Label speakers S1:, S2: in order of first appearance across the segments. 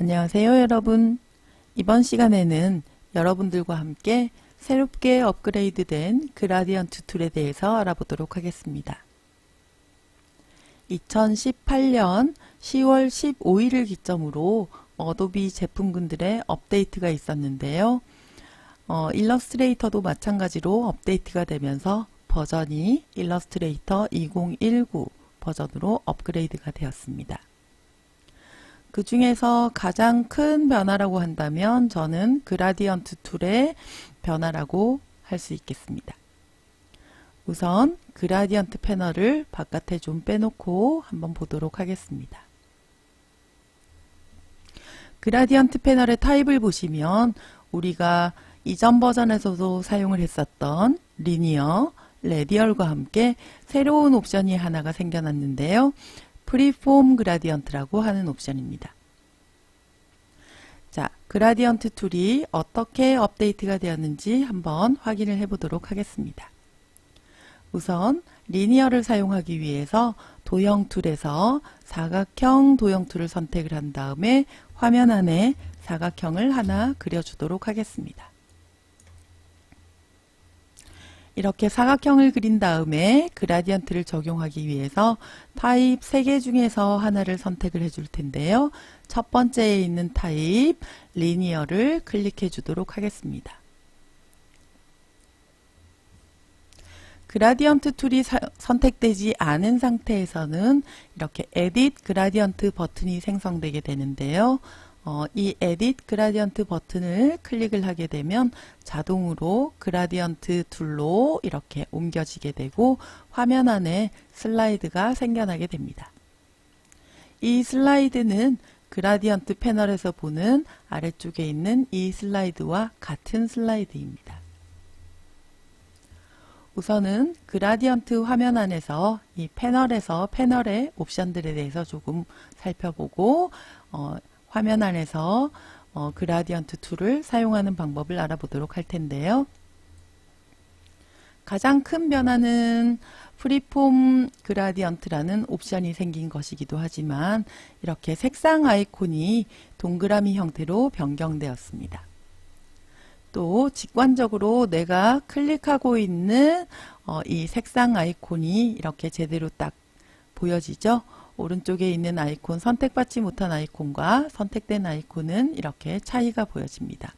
S1: 안녕하세요, 여러분. 이번 시간에는 여러분들과 함께 새롭게 업그레이드된 그라디언트 툴에 대해서 알아보도록 하겠습니다. 2018년 10월 15일을 기점으로 어도비 제품군들의 업데이트가 있었는데요. 일러스트레이터도 마찬가지로 업데이트가 되면서 버전이 일러스트레이터 2019 버전으로 업그레이드가 되었습니다. 그 중에서 가장 큰 변화라고 한다면 저는 그라디언트 툴의 변화라고 할 수 있겠습니다. 우선 그라디언트 패널을 바깥에 좀 빼놓고 한번 보도록 하겠습니다. 그라디언트 패널의 타입을 보시면 우리가 이전 버전에서도 사용을 했었던 리니어, 레디얼과 함께 새로운 옵션이 하나가 생겨났는데요. 프리폼 그라디언트라고 하는 옵션입니다. 자, 그라디언트 툴이 어떻게 업데이트가 되었는지 한번 확인을 해보도록 하겠습니다. 우선 리니어를 사용하기 위해서 도형 툴에서 사각형 도형 툴을 선택을 한 다음에 화면 안에 사각형을 하나 그려주도록 하겠습니다. 이렇게 사각형을 그린 다음에 그라디언트를 적용하기 위해서 타입 3개 중에서 하나를 선택을 해줄 텐데요. 첫 번째에 있는 타입 리니어를 클릭해 주도록 하겠습니다. 그라디언트 툴이 선택되지 않은 상태에서는 이렇게 에딧 그라디언트 버튼이 생성되게 되는데요. 이 에딧 그라디언트 버튼을 클릭을 하게 되면 자동으로 그라디언트 툴로 이렇게 옮겨지게 되고 화면 안에 슬라이드가 생겨나게 됩니다. 이 슬라이드는 그라디언트 패널에서 보는 아래쪽에 있는 이 슬라이드와 같은 슬라이드입니다. 우선은 그라디언트 화면 안에서 이 패널에서 패널의 옵션들에 대해서 조금 살펴보고 화면 안에서 그라디언트 툴을 사용하는 방법을 알아보도록 할 텐데요. 가장 큰 변화는 프리폼 그라디언트라는 옵션이 생긴 것이기도 하지만 이렇게 색상 아이콘이 동그라미 형태로 변경되었습니다. 또 직관적으로 내가 클릭하고 있는 이 색상 아이콘이 이렇게 제대로 딱 보여지죠. 오른쪽에 있는 아이콘, 선택받지 못한 아이콘과 선택된 아이콘은 이렇게 차이가 보여집니다.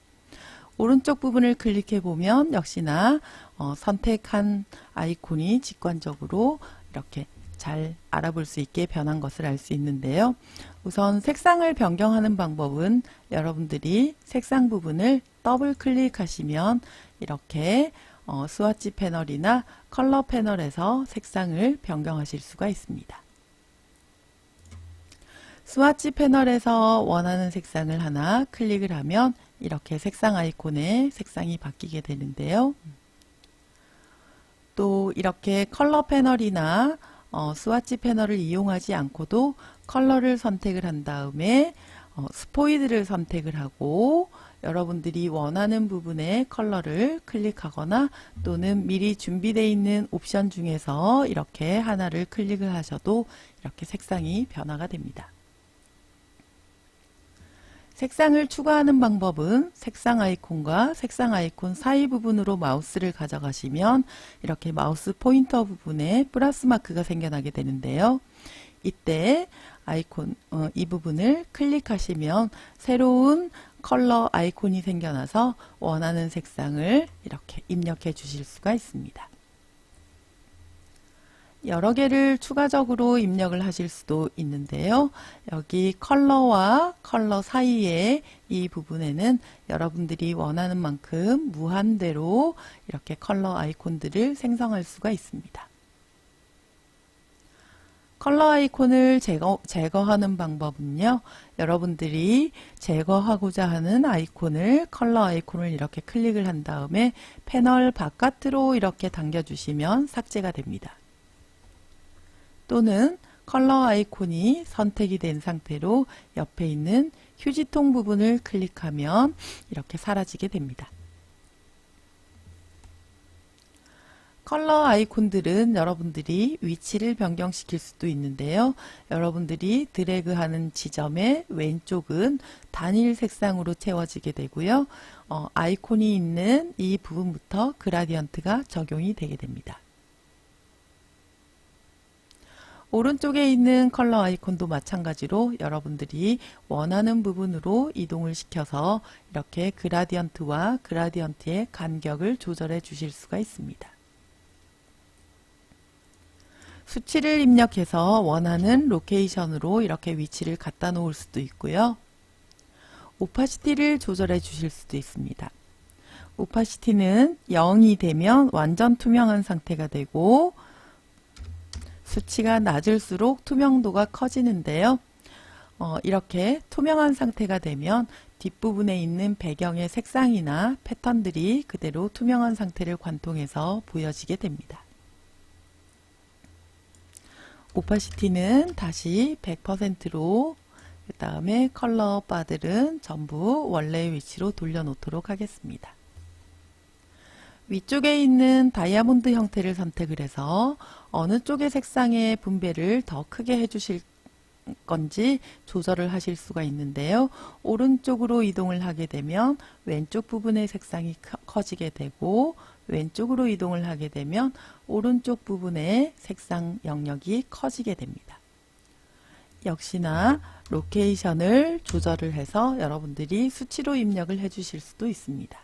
S1: 오른쪽 부분을 클릭해 보면 역시나 선택한 아이콘이 직관적으로 이렇게 잘 알아볼 수 있게 변한 것을 알 수 있는데요. 우선 색상을 변경하는 방법은 여러분들이 색상 부분을 더블 클릭하시면 이렇게 스와치 패널이나 컬러 패널에서 색상을 변경하실 수가 있습니다. 스와치 패널에서 원하는 색상을 하나 클릭을 하면 이렇게 색상 아이콘의 색상이 바뀌게 되는데요. 또 이렇게 컬러 패널이나 스와치 패널을 이용하지 않고도 컬러를 선택을 한 다음에 스포이드를 선택을 하고 여러분들이 원하는 부분의 컬러를 클릭하거나 또는 미리 준비되어 있는 옵션 중에서 이렇게 하나를 클릭을 하셔도 이렇게 색상이 변화가 됩니다. 색상을 추가하는 방법은 색상 아이콘과 색상 아이콘 사이 부분으로 마우스를 가져가시면 이렇게 마우스 포인터 부분에 플러스 마크가 생겨나게 되는데요. 이때 아이콘 이 부분을 클릭하시면 새로운 컬러 아이콘이 생겨나서 원하는 색상을 이렇게 입력해 주실 수가 있습니다. 여러 개를 추가적으로 입력을 하실 수도 있는데요. 여기 컬러와 컬러 사이에 이 부분에는 여러분들이 원하는 만큼 무한대로 이렇게 컬러 아이콘들을 생성할 수가 있습니다. 컬러 아이콘을 제거하는 방법은요. 여러분들이 제거하고자 하는 아이콘을 컬러 아이콘을 이렇게 클릭을 한 다음에 패널 바깥으로 이렇게 당겨주시면 삭제가 됩니다. 또는 컬러 아이콘이 선택이 된 상태로 옆에 있는 휴지통 부분을 클릭하면 이렇게 사라지게 됩니다. 컬러 아이콘들은 여러분들이 위치를 변경시킬 수도 있는데요. 여러분들이 드래그하는 지점의 왼쪽은 단일 색상으로 채워지게 되고요. 아이콘이 있는 이 부분부터 그라디언트가 적용이 되게 됩니다. 오른쪽에 있는 컬러 아이콘도 마찬가지로 여러분들이 원하는 부분으로 이동을 시켜서 이렇게 그라디언트와 그라디언트의 간격을 조절해 주실 수가 있습니다. 수치를 입력해서 원하는 로케이션으로 이렇게 위치를 갖다 놓을 수도 있고요. 오파시티를 조절해 주실 수도 있습니다. 오파시티는 0이 되면 완전 투명한 상태가 되고 수치가 낮을수록 투명도가 커지는데요. 이렇게 투명한 상태가 되면 뒷부분에 있는 배경의 색상이나 패턴들이 그대로 투명한 상태를 관통해서 보여지게 됩니다. 오파시티는 다시 100%로 그 다음에 컬러 바들은 전부 원래의 위치로 돌려놓도록 하겠습니다. 위쪽에 있는 다이아몬드 형태를 선택을 해서 어느 쪽의 색상의 분배를 더 크게 해주실 건지 조절을 하실 수가 있는데요. 오른쪽으로 이동을 하게 되면 왼쪽 부분의 색상이 커지게 되고 왼쪽으로 이동을 하게 되면 오른쪽 부분의 색상 영역이 커지게 됩니다. 역시나 로케이션을 조절을 해서 여러분들이 수치로 입력을 해 주실 수도 있습니다.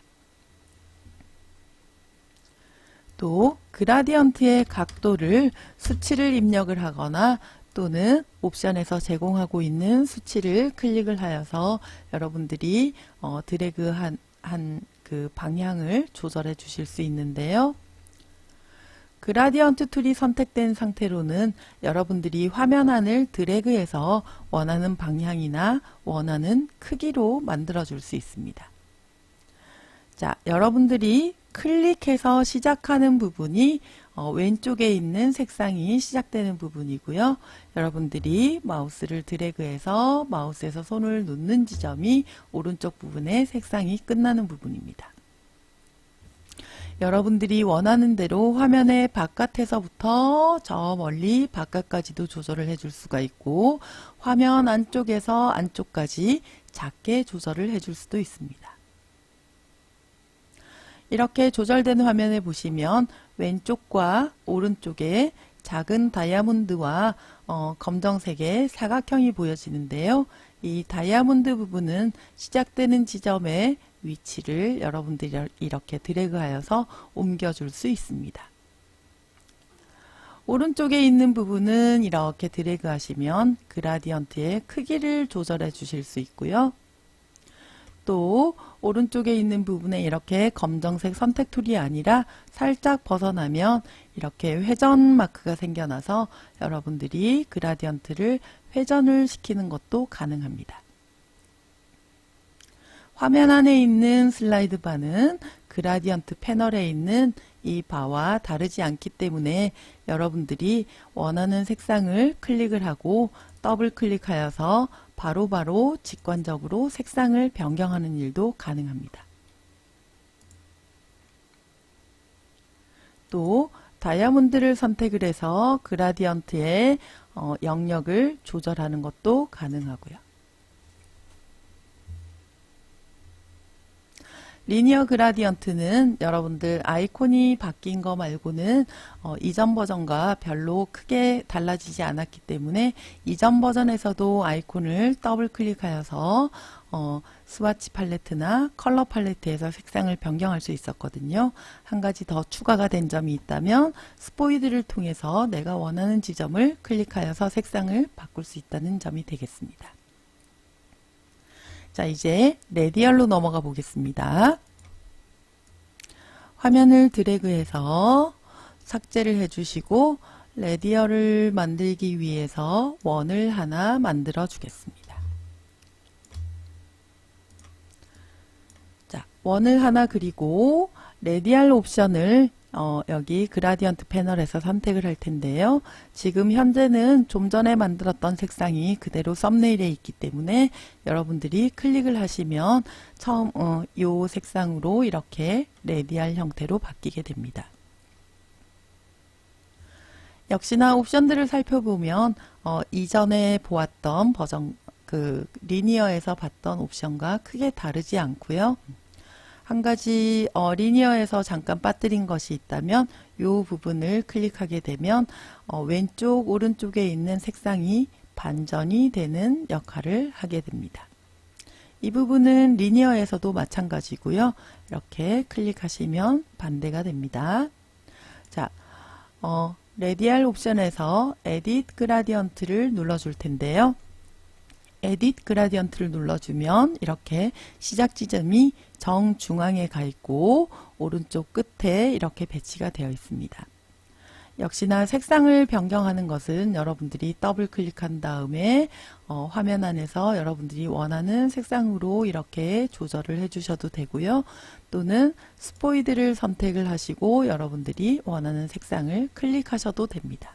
S1: 또 그라디언트의 각도를 수치를 입력을 하거나 또는 옵션에서 제공하고 있는 수치를 클릭을 하여서 여러분들이 드래그한 그 방향을 조절해 주실 수 있는데요. 그라디언트 툴이 선택된 상태로는 여러분들이 화면 안을 드래그해서 원하는 방향이나 원하는 크기로 만들어 줄 수 있습니다. 자, 여러분들이 클릭해서 시작하는 부분이 왼쪽에 있는 색상이 시작되는 부분이고요. 여러분들이 마우스를 드래그해서 마우스에서 손을 놓는 지점이 오른쪽 부분의 색상이 끝나는 부분입니다. 여러분들이 원하는 대로 화면의 바깥에서부터 저 멀리 바깥까지도 조절을 해줄 수가 있고 화면 안쪽에서 안쪽까지 작게 조절을 해줄 수도 있습니다. 이렇게 조절된 화면에 보시면 왼쪽과 오른쪽에 작은 다이아몬드와 검정색의 사각형이 보여지는데요. 이 다이아몬드 부분은 시작되는 지점의 위치를 여러분들이 이렇게 드래그하여서 옮겨줄 수 있습니다. 오른쪽에 있는 부분은 이렇게 드래그 하시면 그라디언트의 크기를 조절해 주실 수 있고요. 또 오른쪽에 있는 부분에 이렇게 검정색 선택 툴이 아니라 살짝 벗어나면 이렇게 회전 마크가 생겨나서 여러분들이 그라디언트를 회전을 시키는 것도 가능합니다. 화면 안에 있는 슬라이드 바는 그라디언트 패널에 있는 이 바와 다르지 않기 때문에 여러분들이 원하는 색상을 클릭을 하고 더블 클릭하여서 바로바로 직관적으로 색상을 변경하는 일도 가능합니다. 또 다이아몬드를 선택을 해서 그라디언트의 영역을 조절하는 것도 가능하고요. 리니어 그라디언트는 여러분들 아이콘이 바뀐 거 말고는 이전 버전과 별로 크게 달라지지 않았기 때문에 이전 버전에서도 아이콘을 더블 클릭하여서 스와치 팔레트나 컬러 팔레트에서 색상을 변경할 수 있었거든요. 한 가지 더 추가가 된 점이 있다면 스포이드를 통해서 내가 원하는 지점을 클릭하여서 색상을 바꿀 수 있다는 점이 되겠습니다. 자, 이제 레디얼로 넘어가 보겠습니다. 화면을 드래그해서 삭제를 해주시고 레디얼을 만들기 위해서 원을 하나 만들어 주겠습니다. 자, 원을 하나 그리고 레디얼 옵션을 여기 그라디언트 패널에서 선택을 할 텐데요. 지금 현재는 좀 전에 만들었던 색상이 그대로 썸네일에 있기 때문에 여러분들이 클릭을 하시면 처음 이 색상으로 이렇게 레디얼 형태로 바뀌게 됩니다. 역시나 옵션들을 살펴보면 이전에 보았던 버전 리니어에서 봤던 옵션과 크게 다르지 않고요. 한 가지 리니어에서 잠깐 빠뜨린 것이 있다면 이 부분을 클릭하게 되면 왼쪽 오른쪽에 있는 색상이 반전이 되는 역할을 하게 됩니다. 이 부분은 리니어에서도 마찬가지고요. 이렇게 클릭하시면 반대가 됩니다. 자, 레디알 옵션에서 에딧 그라디언트를 눌러줄 텐데요. 에딧 그라디언트를 눌러주면 이렇게 시작 지점이 정중앙에 가 있고 오른쪽 끝에 이렇게 배치가 되어 있습니다. 역시나 색상을 변경하는 것은 여러분들이 더블 클릭한 다음에 화면 안에서 여러분들이 원하는 색상으로 이렇게 조절을 해주셔도 되고요. 또는 스포이드를 선택을 하시고 여러분들이 원하는 색상을 클릭하셔도 됩니다.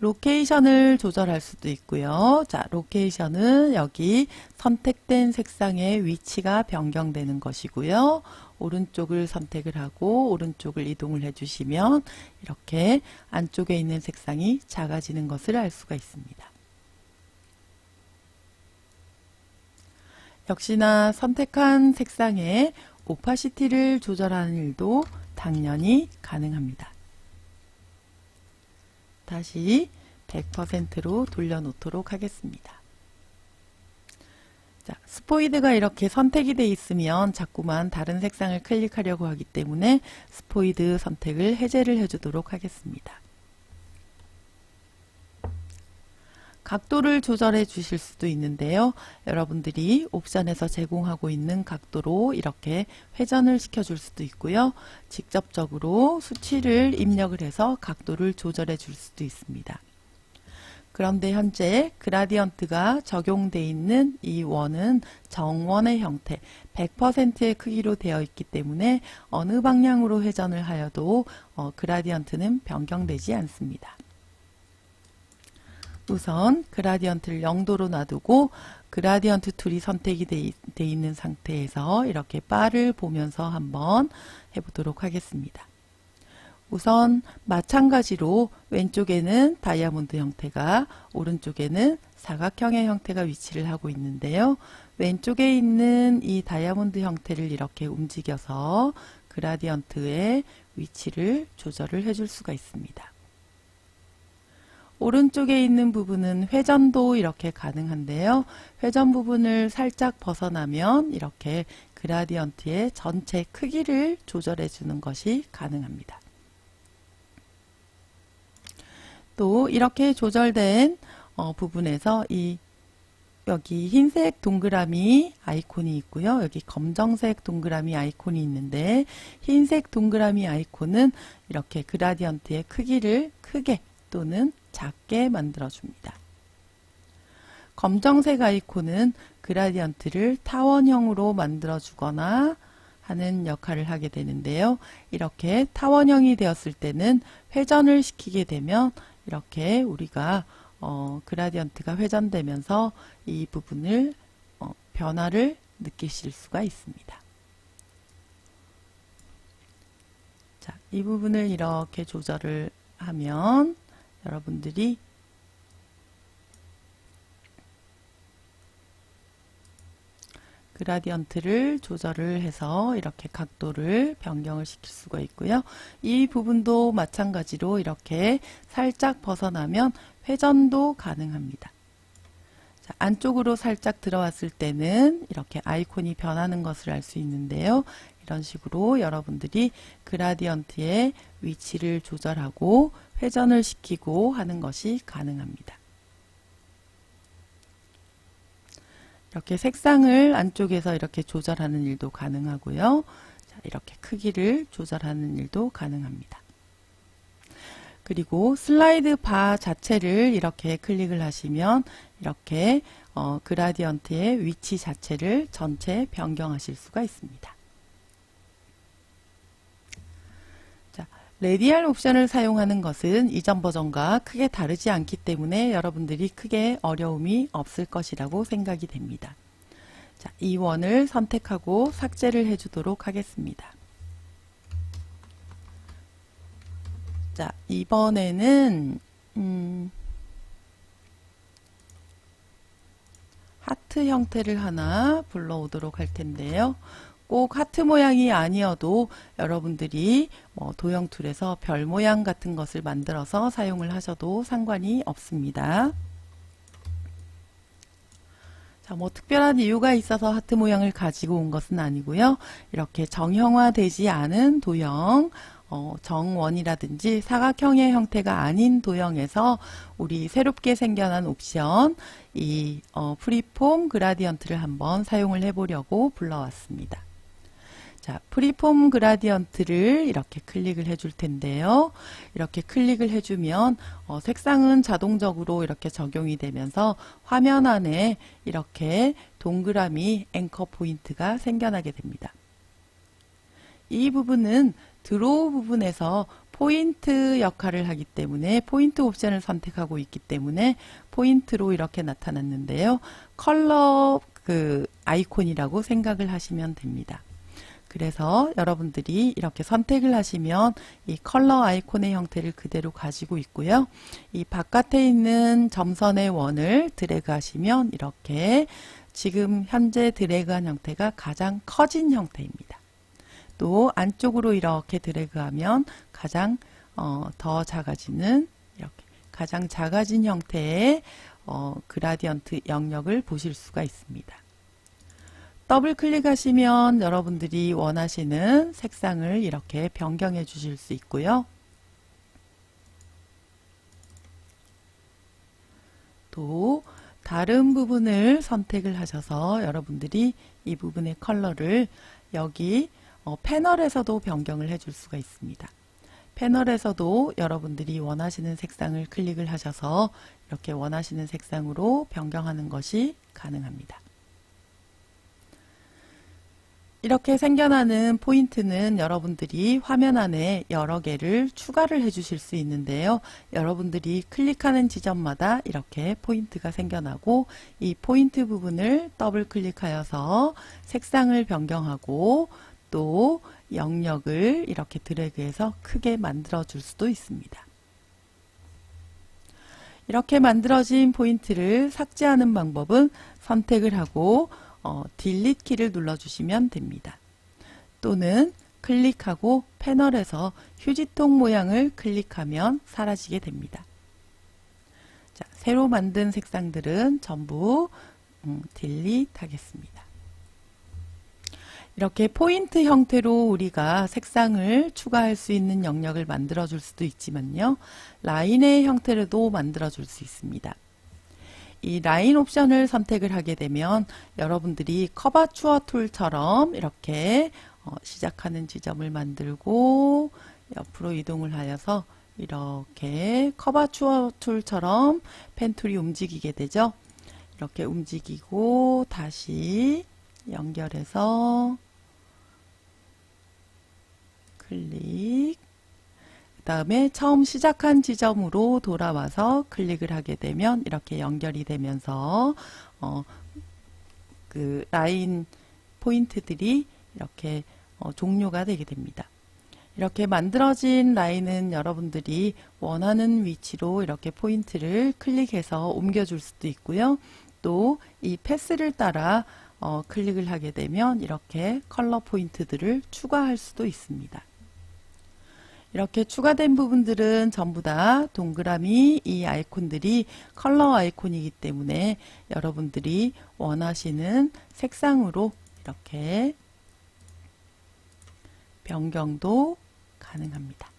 S1: 로케이션을 조절할 수도 있고요. 자, 로케이션은 여기 선택된 색상의 위치가 변경되는 것이고요. 오른쪽을 선택을 하고 오른쪽을 이동을 해주시면 이렇게 안쪽에 있는 색상이 작아지는 것을 알 수가 있습니다. 역시나 선택한 색상의 오파시티를 조절하는 일도 당연히 가능합니다. 다시 100%로 돌려놓도록 하겠습니다. 자, 스포이드가 이렇게 선택이 되어 있으면 자꾸만 다른 색상을 클릭하려고 하기 때문에 스포이드 선택을 해제를 해주도록 하겠습니다. 각도를 조절해 주실 수도 있는데요. 여러분들이 옵션에서 제공하고 있는 각도로 이렇게 회전을 시켜줄 수도 있고요. 직접적으로 수치를 입력을 해서 각도를 조절해 줄 수도 있습니다. 그런데 현재 그라디언트가 적용되어 있는 이 원은 정원의 형태 100%의 크기로 되어 있기 때문에 어느 방향으로 회전을 하여도 그라디언트는 변경되지 않습니다. 우선 그라디언트를 0도로 놔두고 그라디언트 툴이 선택이 되어 있는 상태에서 이렇게 바를 보면서 한번 해보도록 하겠습니다. 우선 마찬가지로 왼쪽에는 다이아몬드 형태가 오른쪽에는 사각형의 형태가 위치를 하고 있는데요. 왼쪽에 있는 이 다이아몬드 형태를 이렇게 움직여서 그라디언트의 위치를 조절을 해줄 수가 있습니다. 오른쪽에 있는 부분은 회전도 이렇게 가능한데요. 회전 부분을 살짝 벗어나면 이렇게 그라디언트의 전체 크기를 조절해 주는 것이 가능합니다. 또 이렇게 조절된 부분에서 여기 흰색 동그라미 아이콘이 있고요. 여기 검정색 동그라미 아이콘이 있는데 흰색 동그라미 아이콘은 이렇게 그라디언트의 크기를 크게 또는 작게 만들어줍니다. 검정색 아이콘은 그라디언트를 타원형으로 만들어주거나 하는 역할을 하게 되는데요. 이렇게 타원형이 되었을 때는 회전을 시키게 되면 이렇게 우리가 그라디언트가 회전되면서 이 부분을 변화를 느끼실 수가 있습니다. 자, 이 부분을 이렇게 조절을 하면 여러분들이 그라디언트를 조절을 해서 이렇게 각도를 변경을 시킬 수가 있고요. 이 부분도 마찬가지로 이렇게 살짝 벗어나면 회전도 가능합니다. 자, 안쪽으로 살짝 들어왔을 때는 이렇게 아이콘이 변하는 것을 알 수 있는데요. 이런 식으로 여러분들이 그라디언트의 위치를 조절하고 회전을 시키고 하는 것이 가능합니다. 이렇게 색상을 안쪽에서 이렇게 조절하는 일도 가능하고요. 자, 이렇게 크기를 조절하는 일도 가능합니다. 그리고 슬라이드 바 자체를 이렇게 클릭을 하시면 이렇게 그라디언트의 위치 자체를 전체 변경하실 수가 있습니다. 자, 레디알 옵션을 사용하는 것은 이전 버전과 크게 다르지 않기 때문에 여러분들이 크게 어려움이 없을 것이라고 생각이 됩니다. 자, 이 원을 선택하고 삭제를 해주도록 하겠습니다. 자, 이번에는 하트 형태를 하나 불러오도록 할 텐데요. 꼭 하트 모양이 아니어도 여러분들이 도형 툴에서 별 모양 같은 것을 만들어서 사용을 하셔도 상관이 없습니다. 자, 특별한 이유가 있어서 하트 모양을 가지고 온 것은 아니고요. 이렇게 정형화되지 않은 도형, 정원이라든지 사각형의 형태가 아닌 도형에서 우리 새롭게 생겨난 옵션, 이 프리폼 그라디언트를 한번 사용을 해보려고 불러왔습니다. 자, 프리폼 그라디언트를 이렇게 클릭을 해줄 텐데요. 이렇게 클릭을 해주면 색상은 자동적으로 이렇게 적용이 되면서 화면 안에 이렇게 동그라미 앵커 포인트가 생겨나게 됩니다. 이 부분은 드로우 부분에서 포인트 역할을 하기 때문에 포인트 옵션을 선택하고 있기 때문에 포인트로 이렇게 나타났는데요. 컬러 아이콘이라고 생각을 하시면 됩니다. 그래서 여러분들이 이렇게 선택을 하시면 이 컬러 아이콘의 형태를 그대로 가지고 있고요. 이 바깥에 있는 점선의 원을 드래그 하시면 이렇게 지금 현재 드래그한 형태가 가장 커진 형태입니다. 또 안쪽으로 이렇게 드래그하면 가장 더 작아지는 이렇게 가장 작아진 형태의 그라디언트 영역을 보실 수가 있습니다. 더블 클릭하시면 여러분들이 원하시는 색상을 이렇게 변경해 주실 수 있고요. 또 다른 부분을 선택을 하셔서 여러분들이 이 부분의 컬러를 여기 패널에서도 변경을 해줄 수가 있습니다. 패널에서도 여러분들이 원하시는 색상을 클릭을 하셔서 이렇게 원하시는 색상으로 변경하는 것이 가능합니다. 이렇게 생겨나는 포인트는 여러분들이 화면 안에 여러 개를 추가를 해 주실 수 있는데요. 여러분들이 클릭하는 지점마다 이렇게 포인트가 생겨나고 이 포인트 부분을 더블 클릭하여서 색상을 변경하고 또 영역을 이렇게 드래그해서 크게 만들어 줄 수도 있습니다. 이렇게 만들어진 포인트를 삭제하는 방법은 선택을 하고 딜리트 키를 눌러주시면 됩니다. 또는 클릭하고 패널에서 휴지통 모양을 클릭하면 사라지게 됩니다. 자, 새로 만든 색상들은 전부 딜리트 하겠습니다. 이렇게 포인트 형태로 우리가 색상을 추가할 수 있는 영역을 만들어 줄 수도 있지만요. 라인의 형태로도 만들어 줄 수 있습니다. 이 라인 옵션을 선택을 하게 되면 여러분들이 커버추어 툴처럼 이렇게 시작하는 지점을 만들고 옆으로 이동을 하여서 이렇게 커버추어 툴처럼 펜 툴이 움직이게 되죠. 이렇게 움직이고 다시 연결해서 클릭, 그 다음에 처음 시작한 지점으로 돌아와서 클릭을 하게 되면 이렇게 연결이 되면서 그 라인 포인트들이 이렇게 종료가 되게 됩니다. 이렇게 만들어진 라인은 여러분들이 원하는 위치로 이렇게 포인트를 클릭해서 옮겨줄 수도 있고요. 또 이 패스를 따라 클릭을 하게 되면 이렇게 컬러 포인트들을 추가할 수도 있습니다. 이렇게 추가된 부분들은 전부 다 동그라미 이 아이콘들이 컬러 아이콘이기 때문에 여러분들이 원하시는 색상으로 이렇게 변경도 가능합니다.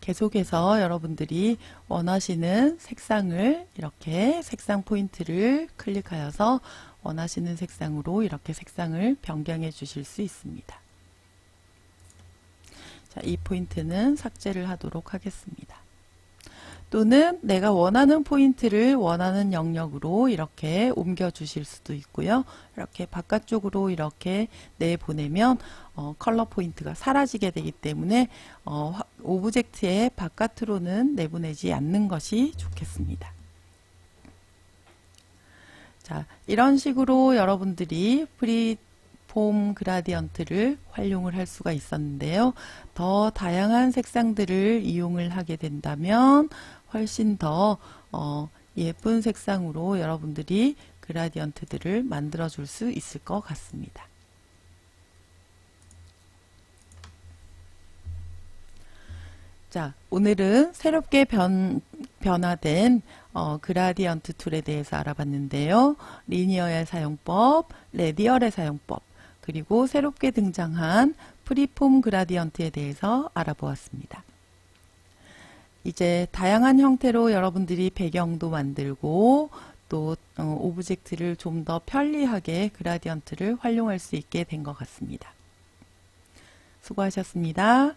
S1: 계속해서 여러분들이 원하시는 색상을 이렇게 색상 포인트를 클릭하여서 원하시는 색상으로 이렇게 색상을 변경해 주실 수 있습니다. 자, 이 포인트는 삭제를 하도록 하겠습니다. 또는 내가 원하는 포인트를 원하는 영역으로 이렇게 옮겨 주실 수도 있고요. 이렇게 바깥쪽으로 이렇게 내보내면 컬러 포인트가 사라지게 되기 때문에 오브젝트의 바깥으로는 내보내지 않는 것이 좋겠습니다. 자, 이런 식으로 여러분들이 프리폼 그라디언트를 활용을 할 수가 있었는데요. 더 다양한 색상들을 이용을 하게 된다면 훨씬 더 예쁜 색상으로 여러분들이 그라디언트들을 만들어 줄 수 있을 것 같습니다. 자, 오늘은 새롭게 변화된 그라디언트 툴에 대해서 알아봤는데요. 리니어의 사용법, 레디얼의 사용법, 그리고 새롭게 등장한 프리폼 그라디언트에 대해서 알아보았습니다. 이제 다양한 형태로 여러분들이 배경도 만들고 또 오브젝트를 좀 더 편리하게 그라디언트를 활용할 수 있게 된 것 같습니다. 수고하셨습니다.